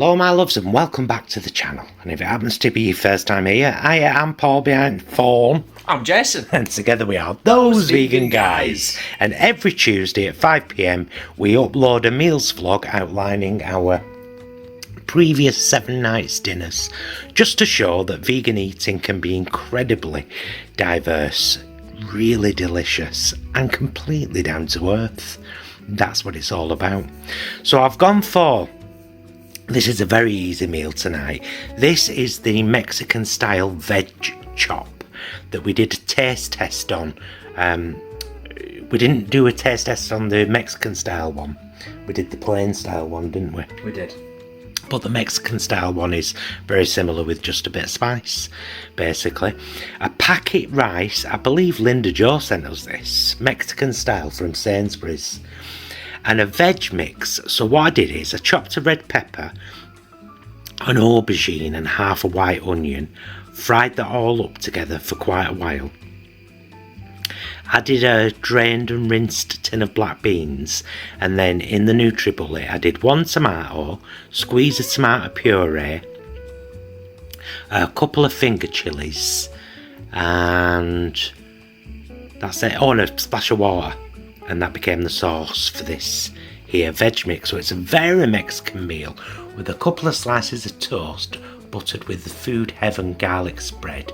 Hello my loves and welcome back to the channel, and if it happens to be your first time here, I'm Paul behind phone. I'm Jason. And together we are Those Vegan Guys. And every Tuesday at 5 PM we upload a meals vlog outlining our previous 7 nights dinners, just to show that vegan eating can be incredibly diverse, really delicious and completely down to earth. That's what it's all about. So I've gone for, this is a very easy meal tonight. This is the Mexican style veg chop that we did a taste test on. We didn't do a taste test on the Mexican style one. We did the plain style one, didn't we? We did. But the Mexican style one is very similar with just a bit of spice, basically. A packet rice, I believe Linda Jo sent us this, Mexican style from Sainsbury's. And a veg mix. So what I did is I chopped a red pepper, an aubergine and half a white onion, fried that all up together for quite a while. Added a drained and rinsed tin of black beans, and then in the NutriBullet I did 1 tomato, squeeze a tomato puree, a couple of finger chilies, and that's it. Oh, and a splash of water. And that became the sauce for this here veg mix. So it's a very Mexican meal with a couple of slices of toast buttered with the Food Heaven garlic spread,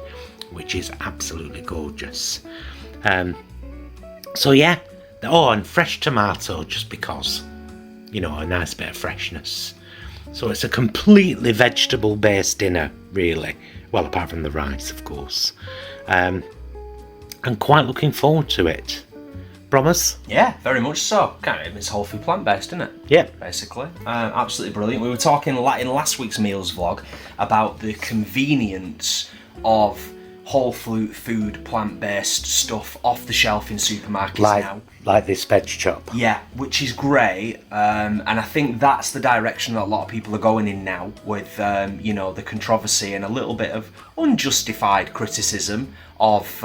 which is absolutely gorgeous. So yeah, oh, and fresh tomato, just because, you know, a nice bit of freshness. So it's a completely vegetable based dinner, really. Well, apart from the rice, of course. I'm quite looking forward to it. Promise? Yeah, very much so. Kind of, it's whole food plant-based, isn't it? Yeah. Basically. Absolutely brilliant. We were talking in last week's meals vlog about the convenience of whole food plant-based stuff off the shelf in supermarkets now. Like this veg chop. Yeah, which is great. And I think that's the direction that a lot of people are going in now with, you know, the controversy and a little bit of unjustified criticism of...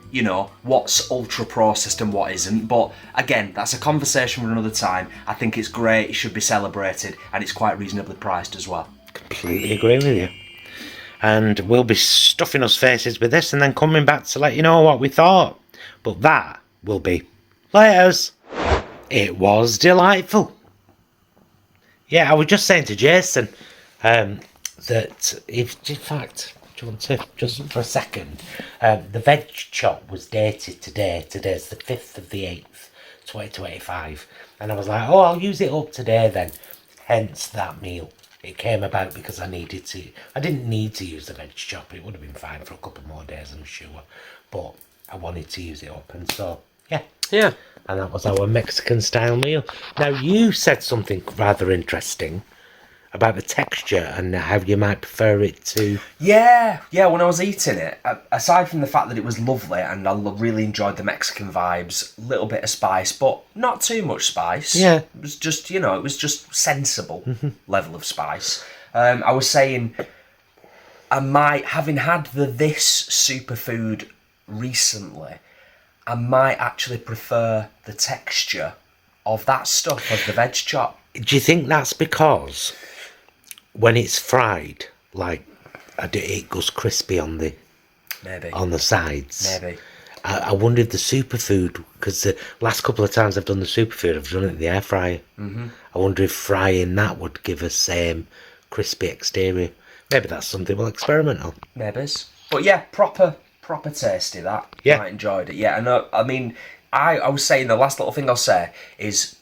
you know, what's ultra processed and what isn't. But again, that's a conversation for another time. I think it's great, it should be celebrated, and it's quite reasonably priced as well. Completely agree with you. And we'll be stuffing us faces with this and then coming back to let you know what we thought. But that will be later. It was delightful. Yeah, I was just saying to Jason that if, in fact... Do you want to, just for a second, the veg chop was dated today. Today's the 5th of the 8th, 2025. And I was like, oh, I'll use it up today then. Hence that meal. It came about because I didn't need to use the veg chop. It would have been fine for a couple more days, I'm sure. But I wanted to use it up, and so, yeah. Yeah. And that was our Mexican style meal. Now, you said something rather interesting about the texture and how you might prefer it to... Yeah, when I was eating it, aside from the fact that it was lovely and I really enjoyed the Mexican vibes, a little bit of spice, but not too much spice. Yeah. It was just, you know, it was just sensible level of spice. I was saying, having had this superfood recently, I might actually prefer the texture of that stuff, of the veg chop. Do you think that's because... when it's fried, like, it goes crispy on the sides. Maybe. I wonder if the superfood, because the last couple of times I've done the superfood, I've done it in the air fryer. Mm-hmm. I wonder if frying that would give us same crispy exterior. Maybe that's something we'll experiment on. Maybe. But yeah, proper tasty that. Yeah. I enjoyed it. Yeah, and I mean, I was saying, the last little thing I'll say is,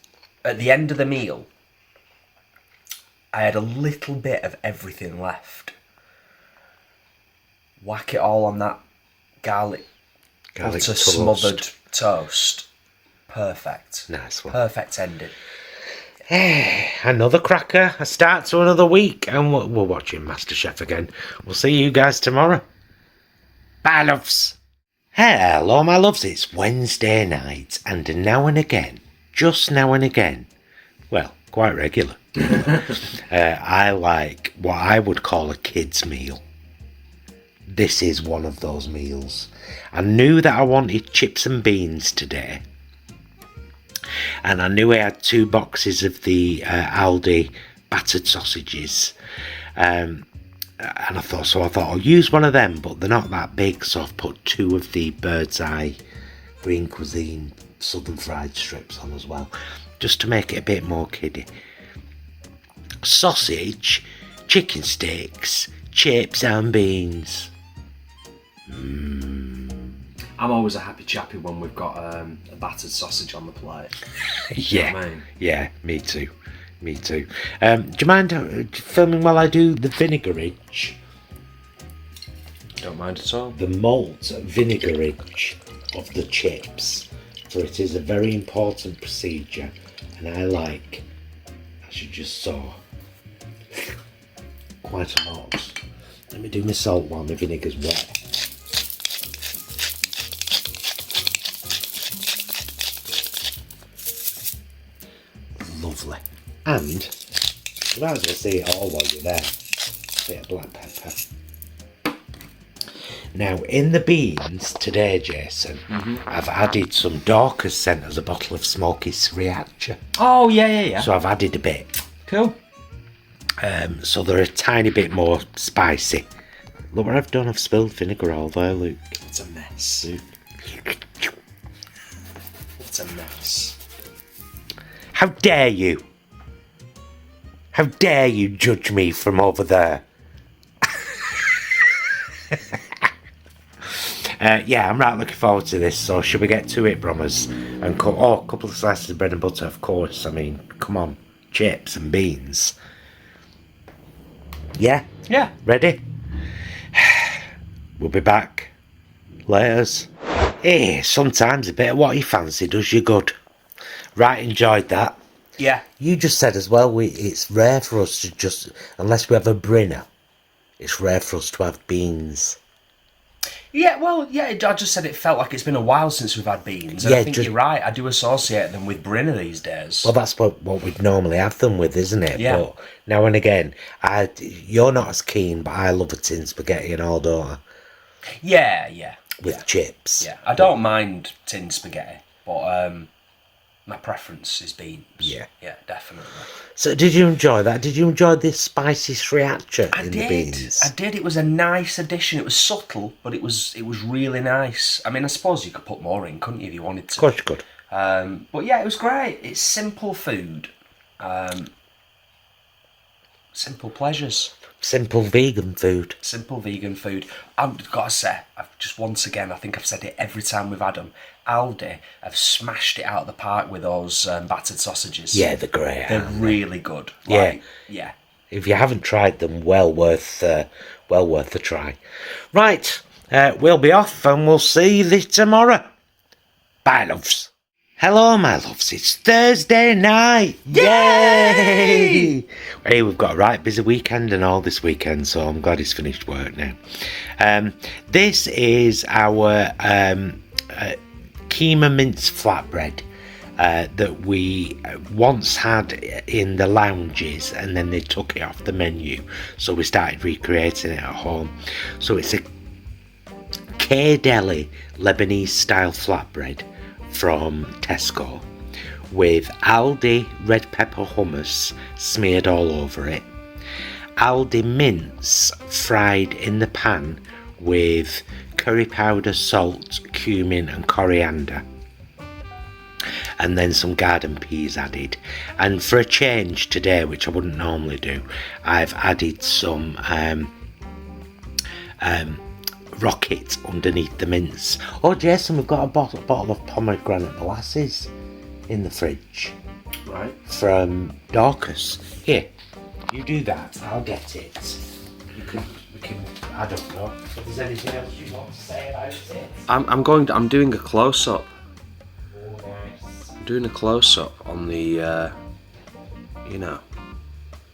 at the end of the meal, I had a little bit of everything left. Whack it all on that garlic butter smothered toast. Perfect. Nice one. Perfect ending. Another cracker. A start to another week. And we're watching MasterChef again. We'll see you guys tomorrow. Bye, loves. Hello, my loves. It's Wednesday night. And now and again, just now and again, well, quite regular, I like what I would call a kid's meal. This is one of those meals. I knew that I wanted chips and beans today, and I knew I had 2 boxes of the Aldi battered sausages. And I thought I'll use one of them, but they're not that big, so I've put 2 of the Bird's Eye Green Cuisine Southern Fried Strips on as well, just to make it a bit more kiddie. Sausage, chicken sticks, chips and beans. I'm always a happy chappy when we've got a battered sausage on the plate. Yeah, You know what I mean? yeah, me too. Do you mind filming while I do the vinegarage? Don't mind at all. The malt vinegarage of the chips, for it is a very important procedure, and I like, as you just saw, quite a lot. Let me do my salt while my vinegar's wet. Lovely. And you might as well see it all while you're there. Bit of black pepper. Now, in the beans today, Jason, I've added some. Dorcas sent us a bottle of smoky sriracha. Oh, yeah. So I've added a bit. Cool. So they're a tiny bit more spicy. Look what I've done, I've spilled vinegar all there, Luke. It's a mess. It's a mess. How dare you? How dare you judge me from over there? Yeah, I'm right looking forward to this, so should we get to it, Brommers? And a couple of slices of bread and butter, of course. I mean, come on, chips and beans. Yeah? Yeah. Ready? We'll be back. Laters. Hey, sometimes a bit of what you fancy does you good. Right, enjoyed that. Yeah. You just said as well, it's rare for us to just, unless we have a Brinner, it's rare for us to have beans. Yeah, well, yeah, I just said it felt like it's been a while since we've had beans. And Yeah, I think you're right, I do associate them with Brinner these days. Well, that's what we'd normally have them with, isn't it? Yeah. But now and again, you're not as keen, but I love a tin spaghetti and all, don't I? Yeah. With chips. Yeah, I don't mind tin spaghetti, but my preference is beans. Yeah. Yeah, definitely. So did you enjoy that? Did you enjoy this spicy sriracha in the beans? I did. It was a nice addition. It was subtle, but it was really nice. I mean, I suppose you could put more in, couldn't you, if you wanted to? Of course you could. But yeah, it was great. It's simple food. Simple pleasures. Simple vegan food. Simple vegan food. I've got to say, once again, I think I've said it every time we've had them, Aldi have smashed it out of the park with those battered sausages. Yeah, they're great. They're really good. Yeah. If you haven't tried them, well worth a try. Right, we'll be off and we'll see you tomorrow. Bye, loves. Hello, my loves. It's Thursday night. Yay! Hey, we've got a right busy weekend and all this weekend, so I'm glad it's finished work now. This is our keema mince flatbread that we once had in the lounges, and then they took it off the menu, so we started recreating it at home. So it's a K-Deli Lebanese style flatbread from Tesco with Aldi red pepper hummus smeared all over it, Aldi mince fried in the pan with curry powder, salt, cumin and coriander, and then some garden peas added. And for a change today, which I wouldn't normally do, I've added some rocket underneath the mince. Oh, Jason, we've got a bottle of pomegranate molasses in the fridge. Right. From Dorcas. Here, you do that. I'll get it. We can. I don't know if there's anything else you want to say about it. I'm doing a close up. Oh, nice. I'm doing a close up on the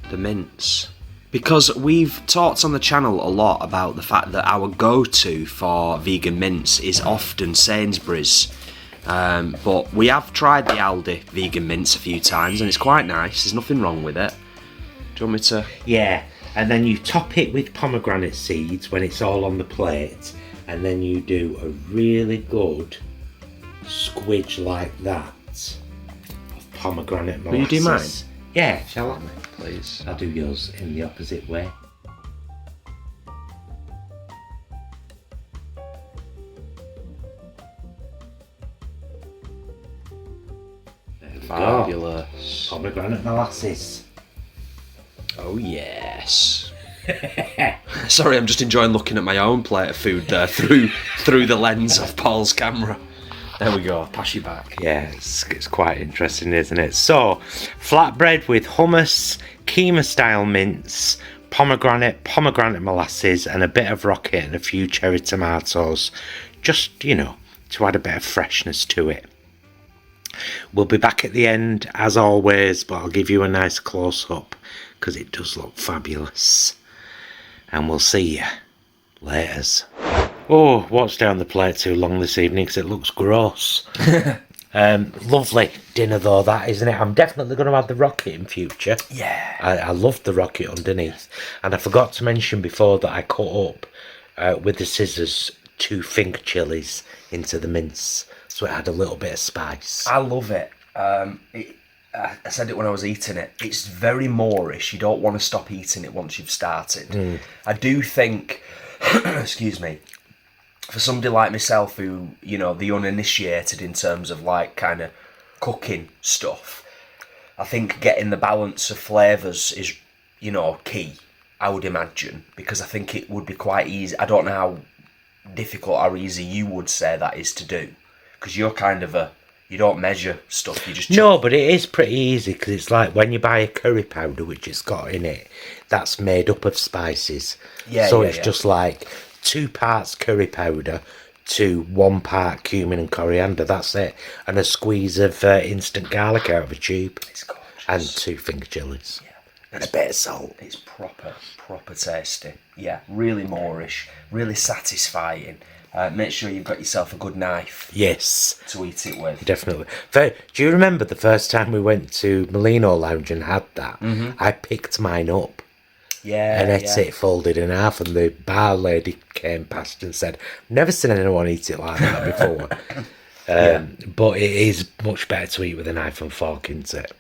the mince. Because we've talked on the channel a lot about the fact that our go-to for vegan mince is often Sainsbury's. But we have tried the Aldi vegan mince a few times and it's quite nice. There's nothing wrong with it. Do you want me to? Yeah, and then you top it with pomegranate seeds when it's all on the plate, and then you do a really good squidge like that of pomegranate molasses. Will you do mine? Yeah, shall I? Please. I'll do yours in the opposite way. There we go. Fabulous. Pomegranate molasses. Oh yes. Sorry, I'm just enjoying looking at my own plate of food there through the lens of Paul's camera. There we go. Pass you back. Yeah, it's quite interesting, isn't it? So, flatbread with hummus, keema-style mince, pomegranate molasses, and a bit of rocket and a few cherry tomatoes. Just, you know, to add a bit of freshness to it. We'll be back at the end, as always, but I'll give you a nice close-up, because it does look fabulous. And we'll see you laters. Oh, what's down the plate too long this evening because it looks gross. Lovely dinner though, that, isn't it? I'm definitely going to add the rocket in future. Yeah. I love the rocket underneath. And I forgot to mention before that I cut up with the scissors 2 fink chilies into the mince. So it had a little bit of spice. I love it. I said it when I was eating it. It's very Moorish. You don't want to stop eating it once you've started. I do think, excuse me, for somebody like myself who, you know, the uninitiated in terms of like kind of cooking stuff, I think getting the balance of flavours is, you know, key, I would imagine, because I think it would be quite easy. I don't know how difficult or easy you would say that is to do, because you're kind of you don't measure stuff, you just... No, but it is pretty easy, because it's like when you buy a curry powder, which it's got in it, that's made up of spices. Yeah, so yeah, it's yeah. just like 2 parts curry powder to 1 part cumin and coriander, that's it. And a squeeze of instant garlic out of a tube. It's gorgeous. And 2 finger chilies. Yeah. And a bit of salt. It's proper tasty. Yeah, really Moorish, really satisfying. Make sure you've got yourself a good knife Yes. to eat it with. Definitely. Do you remember the first time we went to Molino Lounge and had that? I picked mine up. Yeah, And ate it folded in half, and the bar lady came past and said, never seen anyone eat it like that before. But it is much better to eat with a knife and fork, isn't it?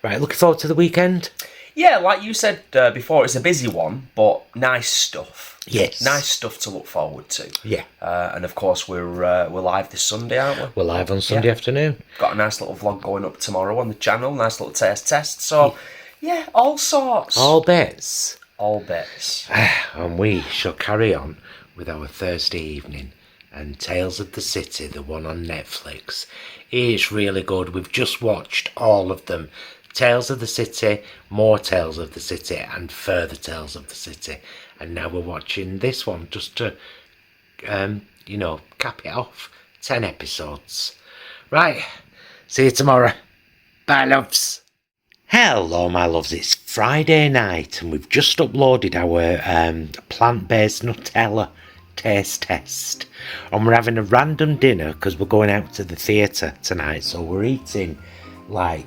Right, looking forward to the weekend? Yeah, like you said before, it's a busy one, but nice stuff. Yes. Nice stuff to look forward to. Yeah. And of course, we're live this Sunday, aren't we? We're live on Sunday afternoon. Got a nice little vlog going up tomorrow on the channel, nice little taste test. So, yeah, all sorts. All bets. All bets. And we shall carry on with our Thursday evening and Tales of the City, the one on Netflix. It's really good. We've just watched all of them. Tales of the City, more Tales of the City, and further Tales of the City. And now we're watching this one just to, cap it off. 10 episodes. Right, see you tomorrow. Bye, loves. Hello, my loves. It's Friday night, and we've just uploaded our plant-based Nutella taste test. And we're having a random dinner because we're going out to the theatre tonight. So we're eating like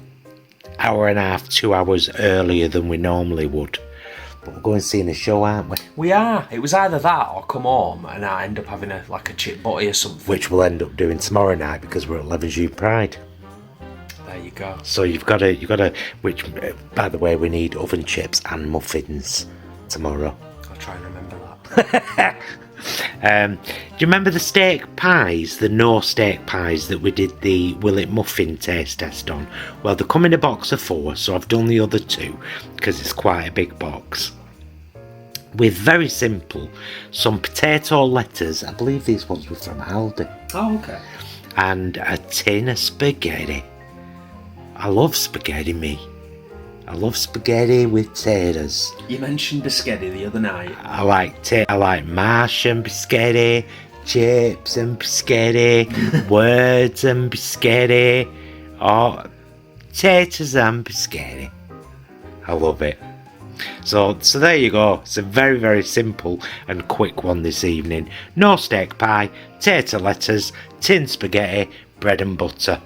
hour and a half, 2 hours earlier than we normally would. But we're going seeing a show, aren't we? We are. It was either that or come home and I end up having a chip butty or something. Which we'll end up doing tomorrow night because we're at Levenshulme Pride. There you go. So you've got to, which, by the way, we need oven chips and muffins tomorrow. I'll try and remember that. Do you remember the steak pies, the no steak pies that we did the Will It Muffin taste test on? Well, they come in a box of 4, so I've done the other 2 because it's quite a big box. With very simple, some potato letters, I believe these ones were from Aldi. Oh, okay. And a tin of spaghetti. I love spaghetti, me. I love spaghetti with taters. You mentioned biscotti the other night. I like mash and biscotti, chips and biscotti, words and biscotti, taters and biscotti. I love it. So there you go. It's a very, very simple and quick one this evening. No steak pie, tater letters, tin spaghetti, bread and butter.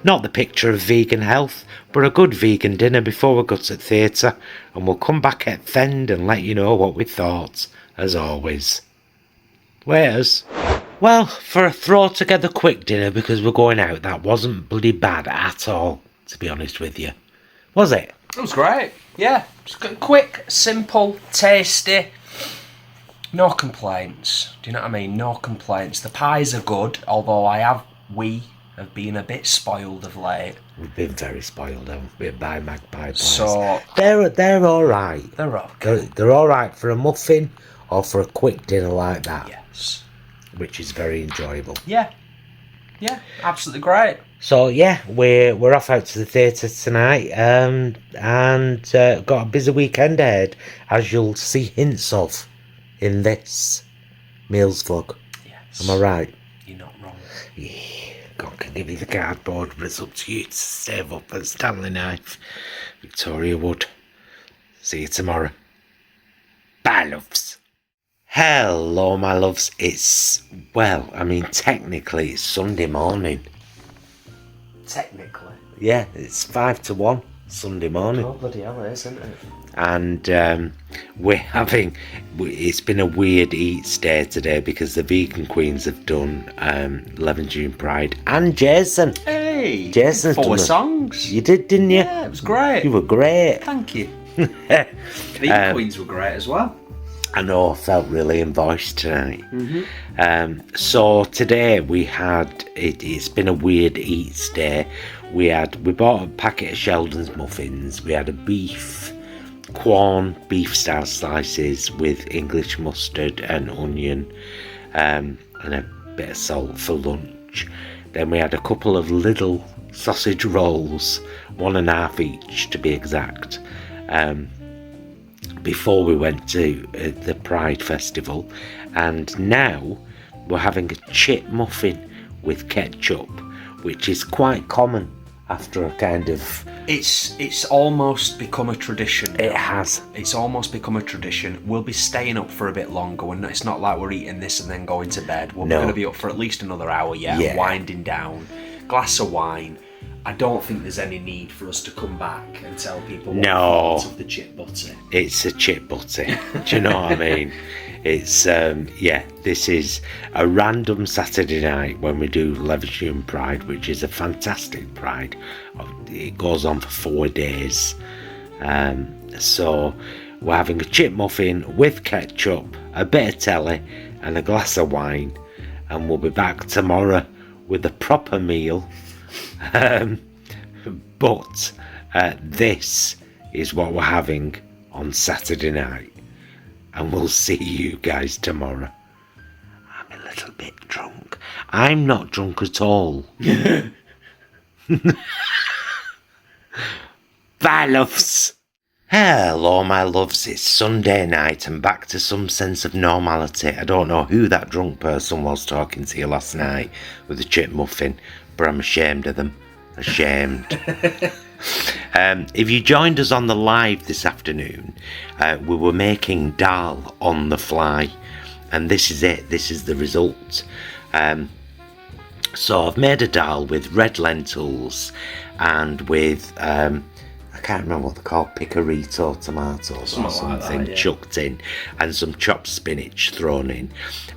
Not the picture of vegan health, but a good vegan dinner before we go to the theatre, and we'll come back at the end and let you know what we thought, as always. Laters. Well, for a throw-together quick dinner because we're going out, that wasn't bloody bad at all, to be honest with you. Was it? It was great. Yeah, just quick, simple, tasty. No complaints. Do you know what I mean? No complaints. The pies are good, although we have been a bit spoiled of late. We've been very spoiled, haven't we, by magpie pies. So they're all right. they're okay. They're all right for a muffin or for a quick dinner like that. Yes. Which is very enjoyable. Yeah. Yeah, absolutely great. So yeah, we're off out to the theatre tonight, and got a busy weekend ahead, as you'll see hints of in this meals vlog. Yes. Am I right? You're not wrong. Yeah. God can give you the cardboard, but it's up to you to save up at Stanley Knife, Victoria Wood. See you tomorrow. Bye, loves. Hello, my loves. Technically it's Sunday morning. Technically. Yeah, it's 5 to 1 Sunday morning. Oh, bloody hell, it is, isn't it? And it's been a weird eats day today because the vegan queens have done 11 June Pride, and Jason. Hey! Jason's done 4 songs. You did, didn't you? Yeah, it was great. You were great. Thank you. Vegan queens were great as well. I know, I felt really invoiced tonight. So today we had, it's been a weird eats day. We bought a packet of Sheldon's muffins. We had a beef style slices with English mustard and onion, and a bit of salt for lunch. Then we had a couple of little sausage rolls, 1.5 each to be exact, before we went to the Pride Festival. And now we're having a chip muffin with ketchup, which is quite common after a kind of... It's almost become a tradition now. It has. It's almost become a tradition. We'll be staying up for a bit longer, and it's not like we're eating this and then going to bed. We're going to be up for at least another hour, winding down. Glass of wine. I don't think there's any need for us to come back and tell people what of the chip butty. It's a chip butty. Do you know what I mean? It's, this is a random Saturday night when we do 11 June Pride, which is a fantastic Pride. It goes on for 4 days. So we're having a chip muffin with ketchup, a bit of telly, and a glass of wine. And we'll be back tomorrow with a proper meal. But this is what we're having on Saturday night, and we'll see you guys tomorrow. I'm a little bit drunk. I'm not drunk at all. Bye, loves. Hello, my loves. It's Sunday night and back to some sense of normality. I don't know who that drunk person was talking to you last night with the chip muffin, but I'm ashamed of them. Ashamed. If you joined us on the live this afternoon, we were making dal on the fly, and this is it. This is the result. So I've made a dal with red lentils and with I can't remember what they're called, picorito tomatoes or something, like that, chucked in, and some chopped spinach thrown in,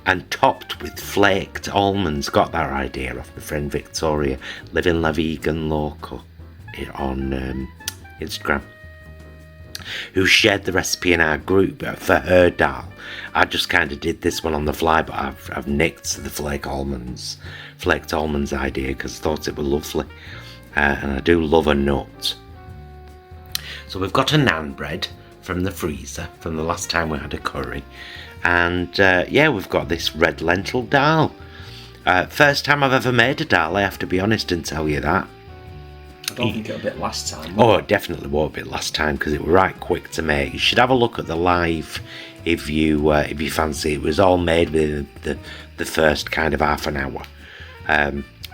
and topped with flaked almonds. Got that idea off my friend Victoria, living La Vegan Loco on Instagram, who shared the recipe in our group for her dal. I just kind of did this one on the fly, but I've nicked the flaked almonds idea because I thought it was lovely, and I do love a nut. So we've got a naan bread from the freezer from the last time we had a curry, and we've got this red lentil dal. First time I've ever made a dal, I have to be honest and tell you that. I don't think it'll be last time. Oh, it definitely won't be last time because it was right quick to make. You should have a look at the live if you fancy. It was all made within the first kind of half an hour.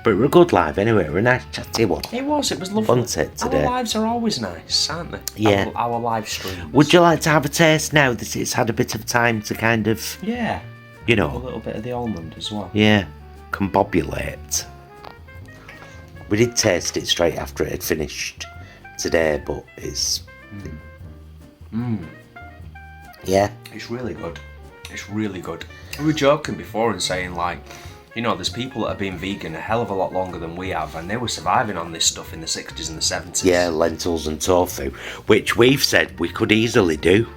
But we're a good live anyway. We're a nice chatty one. It was lovely. Wasn't it today? Our lives are always nice, aren't they? Yeah. Our live streams. Would you like to have a taste now that it's had a bit of time to kind of... Yeah. You know. A little bit of the almond as well. Yeah. Combobulate. We did taste it straight after it had finished today, but it's... Yeah. It's really good. It's really good. We were joking before and saying, like, You know, there's people that have been vegan a hell of a lot longer than we have, and they were surviving on this stuff in the 60s and the 70s. Yeah, lentils and tofu, which we've said we could easily do.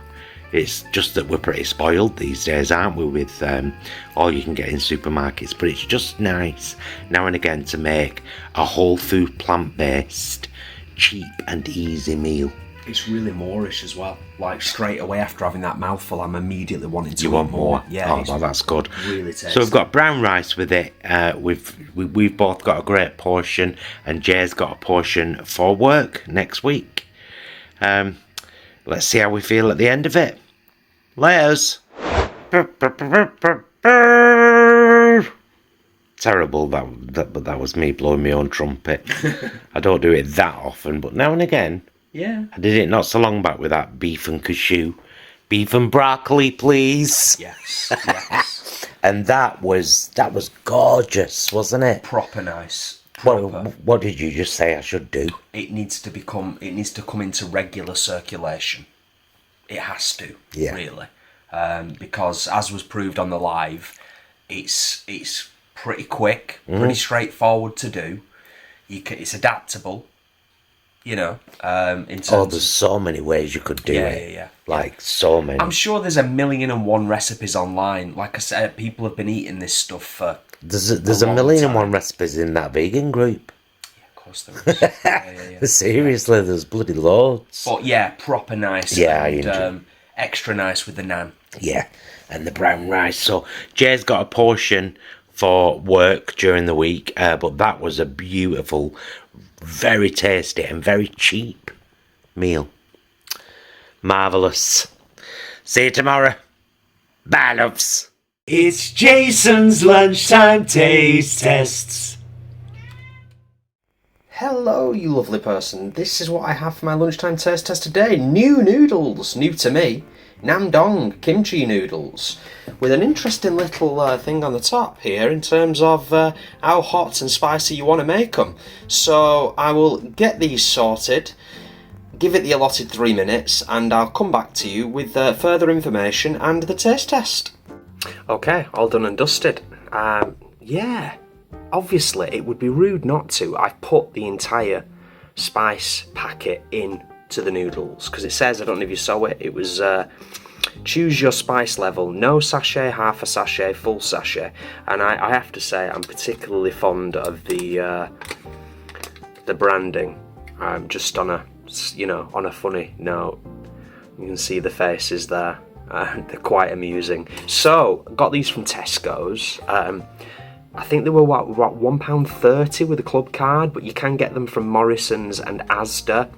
It's just that we're pretty spoiled these days, aren't we, with all you can get in supermarkets. But it's just nice now and again to make a whole food, plant-based, cheap and easy meal. It's really Moorish as well. Like, straight away after having that mouthful, I'm immediately wanting to You eat want more? Yeah. Oh, well, that's good. Really tasty. So we've got brown rice with it. We've both got a great portion, and Jay's got a portion for work next week. Let's see how we feel at the end of it. Laters. Terrible, but that was me blowing my own trumpet. I don't do it that often, but now and again. Yeah. I did it not so long back with that beef and cashew. Beef and broccoli, please. Yes, yes. And that was gorgeous, wasn't it? Proper nice. What did you just say I should do? It needs to come into regular circulation. It has to, really. Because as was proved on the live, it's pretty quick, pretty straightforward to do. It's adaptable. You know, in terms there's so many ways you could do it. Yeah. Like, so many. I'm sure there's 1,000,001 recipes online. Like I said, people have been eating this stuff for There's 1,000,001 recipes in that vegan group. Yeah, of course there is. Yeah. Seriously, there's bloody loads. But yeah, proper nice. Yeah, and extra nice with the naan. Yeah, and the brown rice. So Jay's got a portion for work during the week, but that was a beautiful, very tasty and very cheap meal. Marvellous. See you tomorrow. Bye, loves. It's Jason's lunchtime taste tests. Hello, you lovely person. This is what I have for my lunchtime taste test today. New noodles, new to me. Nam Dong kimchi noodles, with an interesting little thing on the top here in terms of how hot and spicy you want to make them. So I will get these sorted, give it the allotted 3 minutes, and I'll come back to you with further information and the taste test. Okay, all done and dusted. Yeah, obviously it would be rude not to. I've put the entire spice packet in to the noodles, because it says, I don't know if you saw it, it was choose your spice level, no sachet, half a sachet, full sachet. And I have to say I'm particularly fond of the branding. Just on a funny note, you can see the faces there. They're quite amusing. So got these from Tesco's. I think they were £1.30 with a club card, but you can get them from Morrison's and Asda,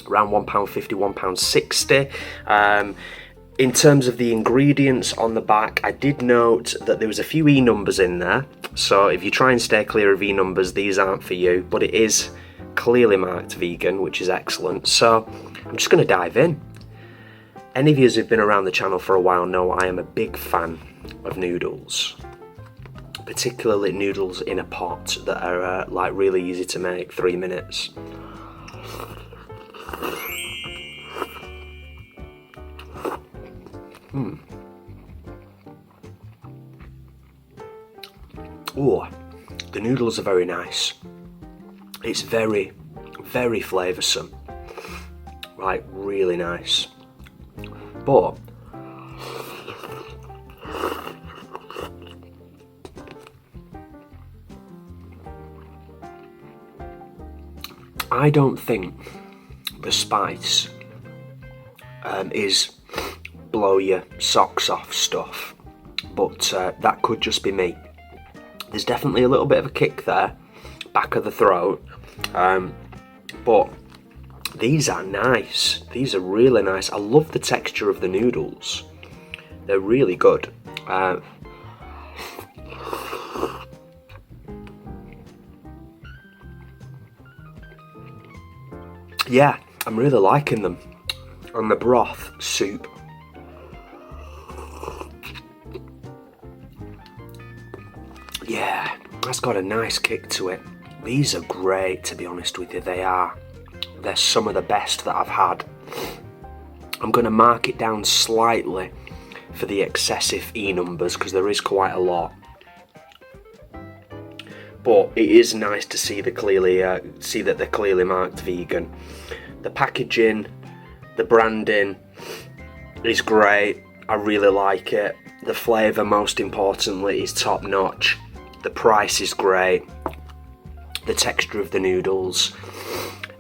around £1.50, £1.60. In terms of the ingredients on the back, I did note that there was a few E numbers in there, so if you try and stay clear of E numbers, these aren't for you, but it is clearly marked vegan, which is excellent. So I'm just going to dive in. Any of you who've been around the channel for a while know I am a big fan of noodles, particularly noodles in a pot that are like really easy to make, 3 minutes. Oh, the noodles are very nice. It's very, very flavoursome. Like, really nice. But I don't think the spice is blow your socks off stuff, but that could just be me. There's definitely a little bit of a kick there, back of the throat, but these are nice. These are really nice. I love the texture of the noodles. They're really good. Yeah, I'm really liking them. And the broth soup. Yeah, that's got a nice kick to it. These are great, to be honest with you. They are. They're some of the best that I've had. I'm going to mark it down slightly for the excessive E numbers, because there is quite a lot. but it is nice to see the see that they're clearly marked vegan. The packaging, the branding is great. I really like it. The flavour, most importantly, is top notch. The price is great. The texture of the noodles.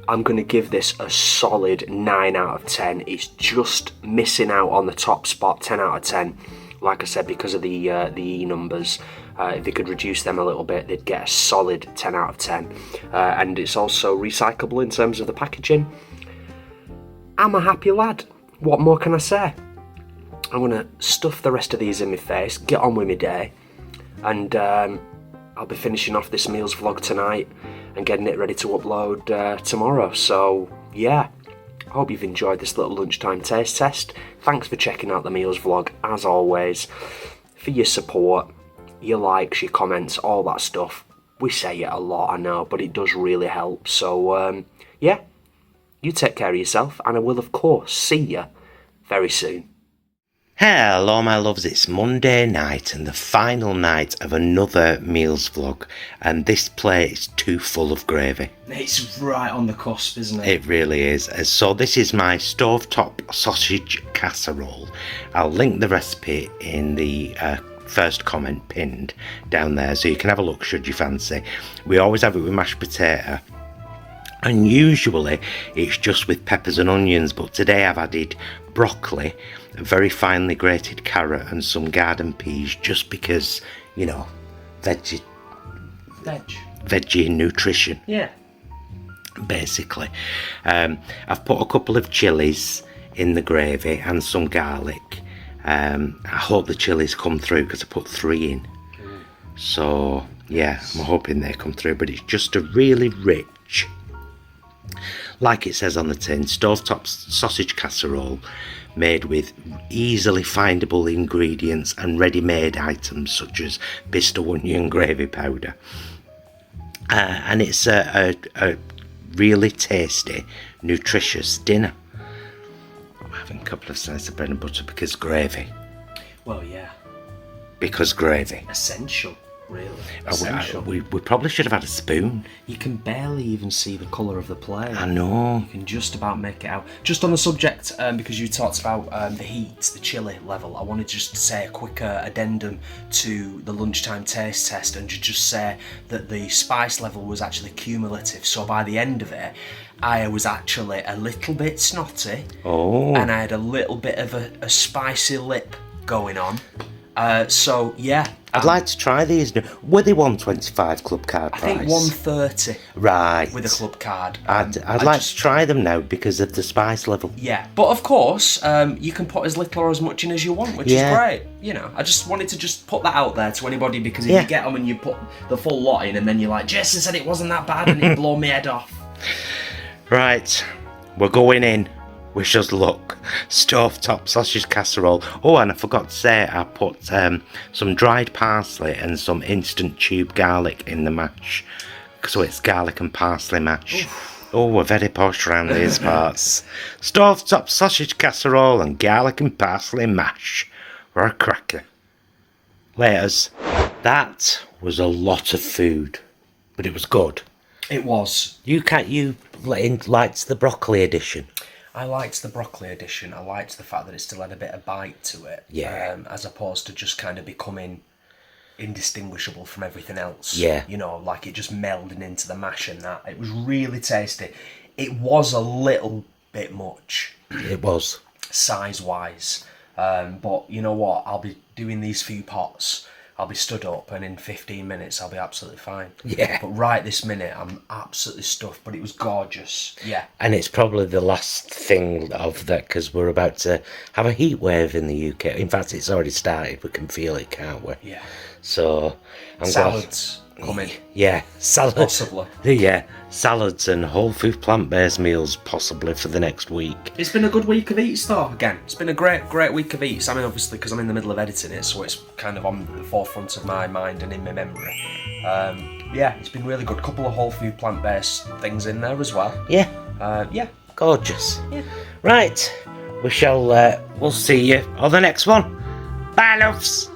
I'm going to give this a solid 9 out of 10. It's just missing out on the top spot, 10 out of 10. Like I said, because of the E numbers. If they could reduce them a little bit, they'd get a solid 10 out of 10. And it's also recyclable in terms of the packaging. I'm a happy lad. What more can I say? I'm going to stuff the rest of these in my face, get on with my day, and I'll be finishing off this meals vlog tonight and getting it ready to upload tomorrow. So yeah, I hope you've enjoyed this little lunchtime taste test. Thanks for checking out the meals vlog, as always, for your support, your likes, your comments, all that stuff. We say it a lot, I know, but it does really help. So yeah, you take care of yourself, and I will of course see you very soon. Hello my loves, it's Monday night and the final night of another meals vlog, and this plate is too full of gravy. It's right on the cusp, isn't it? It really is. So this is my stovetop sausage casserole. I'll link the recipe in the first comment pinned down there so you can have a look should you fancy. We always have it with mashed potato. And usually it's just with peppers and onions, but today I've added broccoli, a very finely grated carrot and some garden peas, just because, you know, veggie nutrition. Yeah. Basically. I've put a couple of chilies in the gravy and some garlic. I hope the chilies come through because I put 3 in. So yeah, I'm hoping they come through, but it's just a really rich, like it says on the tin, stovetop sausage casserole made with easily findable ingredients and ready-made items such as Bicester onion gravy powder. And it's a really tasty, nutritious dinner. I'm having a couple of slices of bread and butter because gravy. Well, yeah. Because gravy. Essential. Really? Essential. We probably should have had a spoon. You can barely even see the colour of the plate. I know. You can just about make it out. Just on the subject, because you talked about the heat, the chilli level, I wanted just to say a quick addendum to the lunchtime taste test and just say that the spice level was actually cumulative. So by the end of it, I was actually a little bit snotty. Oh. And I had a little bit of a spicy lip going on. So yeah, I'd like to try these. Were they 125 club card price? I think 130. Right. With a club card. I'd like to try them now because of the spice level. Yeah, but of course, you can put as little or as much in as you want, which is great. You know, I just wanted to just put that out there to anybody, because if you get them and you put the full lot in and then you're like, Jason said it wasn't that bad and it blew my head off. Right, we're going in. Wish us luck. Stovetop sausage casserole. Oh, and I forgot to say, I put some dried parsley and some instant tube garlic in the mash. So it's garlic and parsley mash. Oof. Oh, we're very posh around these parts. Stovetop sausage casserole and garlic and parsley mash. We're a cracker. Laters. That was a lot of food, but it was good. It was. You liked the broccoli edition. I liked the broccoli edition. I liked the fact that it still had a bit of bite to it. Yeah. As opposed to just kind of becoming indistinguishable from everything else. Yeah. You know, like it just melding into the mash and that. It was really tasty. It was a little bit much. It was. Size-wise. But you know what? I'll be doing these few pots. I'll be stood up and in 15 minutes I'll be absolutely fine. Yeah. But right this minute I'm absolutely stuffed, but it was gorgeous. Yeah. And it's probably the last thing of that because we're about to have a heat wave in the UK. In fact, it's already started. We can feel it, can't we? Yeah. So I'm salads coming. Yeah, salads. Possibly. Yeah, salads and whole food plant-based meals possibly for the next week. It's been a good week of eats though, again. It's been a great week of eats. I mean, obviously, because I'm in the middle of editing it, so it's kind of on the forefront of my mind and in my memory. Yeah, it's been really good. Couple of whole food plant-based things in there as well. Yeah. Yeah. Gorgeous. Yeah. Right, we'll see you on the next one. Bye, loves.